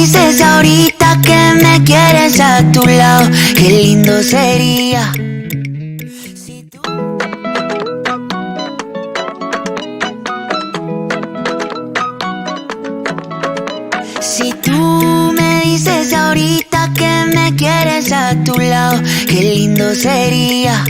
dices ahorita que me quieres a tu lado, qué lindo sería. Si tú me dices ahorita que me quieres a tu lado, qué lindo sería.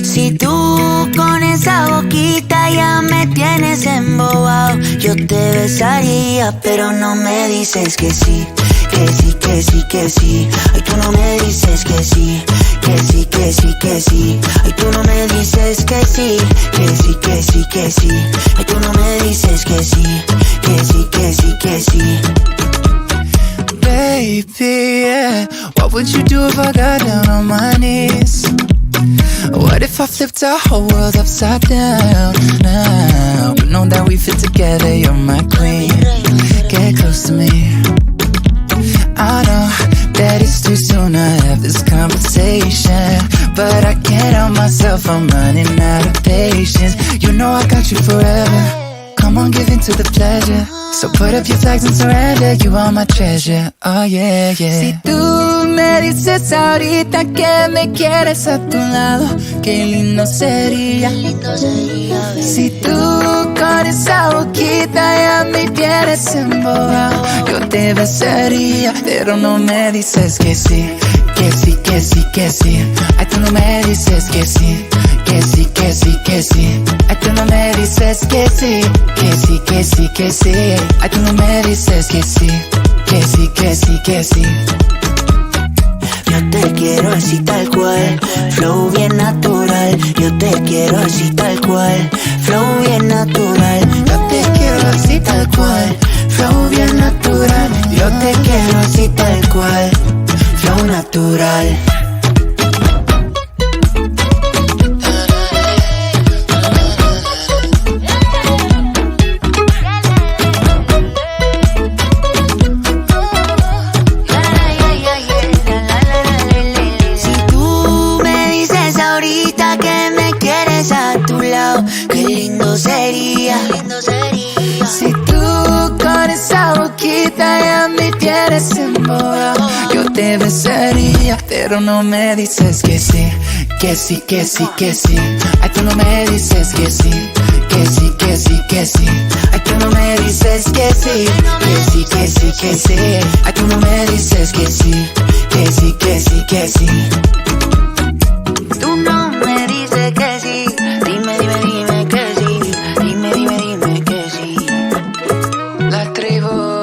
Si tú con esa boquita ya me tienes embobado, yo te besaría, pero no me dices que sí, que sí, que sí, que sí. Ay, tú no me dices que sí, que sí, que sí, que sí. Ay, tú no me dices que sí, que sí, que sí, que sí. Ay, tú no me dices que sí, que sí, que sí, que sí. Baby, yeah, what would you do if I got down on my knees? What if I flipped our whole world upside down now? But know that we fit together, you're my queen. Get close to me. I know that it's too soon to have this conversation, but I can't help myself, I'm running out of patience. You know I got you forever. Come on, give in to the pleasure. So put up your flags and surrender. You are my treasure, oh yeah, yeah. Si tú me dices ahorita que me quieres a tu lado, qué lindo sería. Si tú con esa boquita ya me tienes embobado, yo te besaría, pero no me dices que sí, que sí, que sí, que sí. Ay, tú no me dices que sí, que sí, que sí, que sí. Ay, tú no me dices que sí, que sí, que sí, que sí. Ay, tú no me dices que sí, que sí, que sí, que sí. Yo te quiero así tal cual, flow bien natural. Yo te quiero así tal cual, flow bien natural. Yo te quiero así tal cual, Flow bien natural. Yo te quiero así tal cual, flow natural. Qué lindo sería. Si tú con esa boquita ya me tienes embobado, yo te besaría, pero no me dices que sí, que sí, que sí, que sí. Ay, tú no me dices que sí, que sí, que sí, que sí. Ay, tú no me dices que sí, que sí, que sí, que sí. Ay, tú no me dices que sí, que sí, que sí, que sí. Tú no me dices que sí. Dime, dime, dime que sí. Dime, dime, dime que sí. La tribu.